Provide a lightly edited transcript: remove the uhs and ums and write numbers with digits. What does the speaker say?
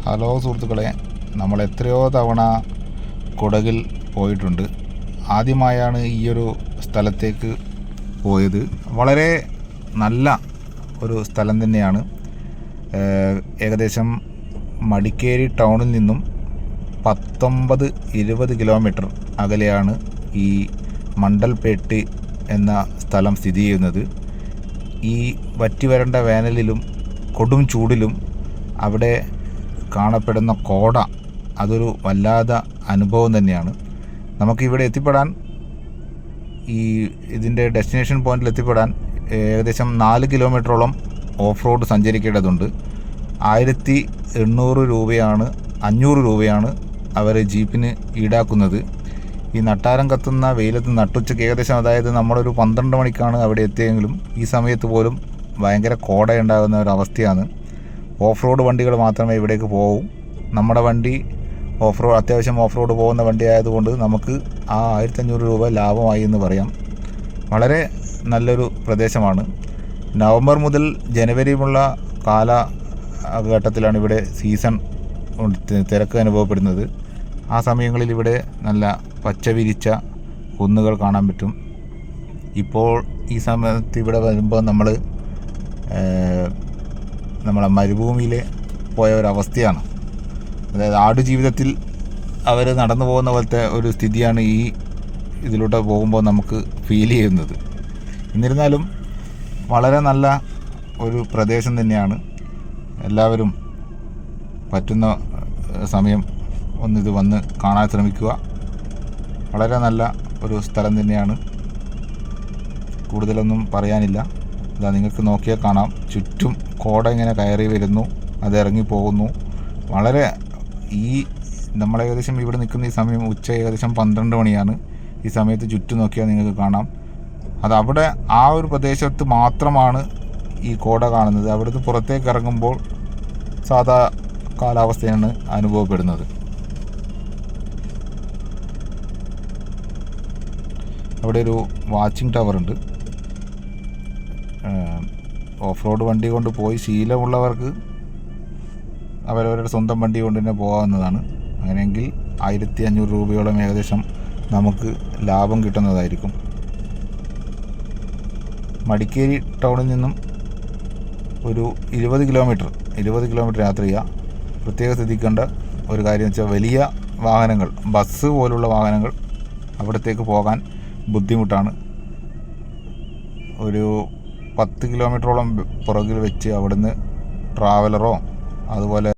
Hello സുഹൃത്തുക്കളെ, നമ്മൾ എത്രയോ തവണ കുടകിൽ പോയിട്ടുണ്ട്. ആദ്യമായാണ് ഈയൊരു സ്ഥലത്തേക്ക് പോയത്. വളരെ നല്ല ഒരു സ്ഥലം തന്നെയാണ്. ഏകദേശം മടിക്കേരി ടൗണിൽ നിന്നും 19-20 കിലോമീറ്റർ അകലെയാണ് ഈ മണ്ടൽപേട്ട് എന്ന സ്ഥലം സ്ഥിതി ചെയ്യുന്നത്. ഈ വറ്റിവരണ്ട വേനലിലും കൊടും ചൂടിലും അവിടെ കാണപ്പെടുന്ന കോട അതൊരു വല്ലാത്ത അനുഭവം തന്നെയാണ്. നമുക്കിവിടെ എത്തിപ്പെടാൻ, ഇതിൻ്റെ ഡെസ്റ്റിനേഷൻ പോയിന്റിൽ എത്തിപ്പെടാൻ ഏകദേശം 4 കിലോമീറ്ററോളം ഓഫ് റോഡ് സഞ്ചരിക്കേണ്ടതുണ്ട്. 1800 രൂപയാണ് 500 രൂപയാണ് അവർ ജീപ്പിന് ഈടാക്കുന്നത്. ഈ നട്ടാരം കത്തുന്ന വെയിലത്ത് നട്ടുച്ചയ്ക്ക് ഏകദേശം, അതായത് നമ്മളൊരു 12 മണിക്കാണ് അവിടെ എത്തിയെങ്കിലും ഈ സമയത്ത് പോലും ഭയങ്കര കോടയുണ്ടാകുന്ന ഒരവസ്ഥയാണ്. ഓഫ് റോഡ് വണ്ടികൾ മാത്രമേ ഇവിടേക്ക് പോകൂ. നമ്മുടെ വണ്ടി അത്യാവശ്യം ഓഫ് റോഡ് പോകുന്ന വണ്ടി ആയതുകൊണ്ട് നമുക്ക് ആ 1500 രൂപ ലാഭമായി എന്ന് പറയാം. വളരെ നല്ലൊരു പ്രദേശമാണ്. നവംബർ മുതൽ ജനുവരിയുമുള്ള കാലഘട്ടത്തിലാണ് ഇവിടെ സീസൺ തിരക്ക് അനുഭവപ്പെടുന്നത്. ആ സമയങ്ങളിൽ ഇവിടെ നല്ല പച്ച വിരിച്ച കുന്നുകൾ കാണാൻ പറ്റും. ഇപ്പോൾ ഈ സമയത്ത് ഇവിടെ വരുമ്പോൾ നമ്മളെ മരുഭൂമിയിൽ പോയ ഒരവസ്ഥയാണ്. അതായത് ആടുജീവിതത്തിൽ അവർ നടന്നു പോകുന്ന പോലത്തെ ഒരു സ്ഥിതിയാണ് ഈ ഇതിലൂടെ പോകുമ്പോൾ നമുക്ക് ഫീൽ ചെയ്യുന്നത്. എന്നിരുന്നാലും വളരെ നല്ല ഒരു പ്രദേശം തന്നെയാണ്. എല്ലാവരും പറ്റുന്ന സമയം ഒന്നിത് വന്ന് കാണാൻ ശ്രമിക്കുക. വളരെ നല്ല ഒരു സ്ഥലം തന്നെയാണ്. കൂടുതലൊന്നും പറയാനില്ല. ഇതാ, നിങ്ങൾക്ക് നോക്കിയാൽ കാണാം, ചുറ്റും കോട ഇങ്ങനെ കയറി വരുന്നു, അത് ഇറങ്ങി പോകുന്നു. വളരെ നമ്മൾ ഏകദേശം ഇവിടെ നിൽക്കുന്ന ഈ സമയം ഉച്ച ഏകദേശം 12 മണിയാണ്. ഈ സമയത്ത് ചുറ്റും നോക്കിയാൽ നിങ്ങൾക്ക് കാണാം, അത് അവിടെ ആ ഒരു പ്രദേശത്ത് മാത്രമാണ് ഈ കോട കാണുന്നത്. അവിടുന്ന് പുറത്തേക്ക് ഇറങ്ങുമ്പോൾ സാധാ കാലാവസ്ഥയാണ് അനുഭവപ്പെടുന്നത്. അവിടെ ഒരു വാച്ചിങ് ടവർ ഉണ്ട്. ഓഫ് റോഡ് വണ്ടി കൊണ്ട് പോയി ശീലമുള്ളവർക്ക് അവരവരുടെ സ്വന്തം വണ്ടി കൊണ്ട് തന്നെ പോകാവുന്നതാണ്. അങ്ങനെയെങ്കിൽ 1500 രൂപയോളം ഏകദേശം നമുക്ക് ലാഭം കിട്ടുന്നതായിരിക്കും. മടിക്കേരി ടൗണിൽ നിന്നും ഒരു 20 കിലോമീറ്റർ യാത്ര ചെയ്യുക. പ്രത്യേകം ശ്രദ്ധിക്കേണ്ട ഒരു കാര്യം വെച്ചാൽ, വലിയ വാഹനങ്ങൾ, ബസ് പോലുള്ള വാഹനങ്ങൾ അവിടത്തേക്ക് പോകാൻ ബുദ്ധിമുട്ടാണ്. ഒരു 10 കിലോമീറ്ററോളം പുറകിൽ വെച്ച് അവിടുന്ന് ട്രാവലറോ അതുപോലെ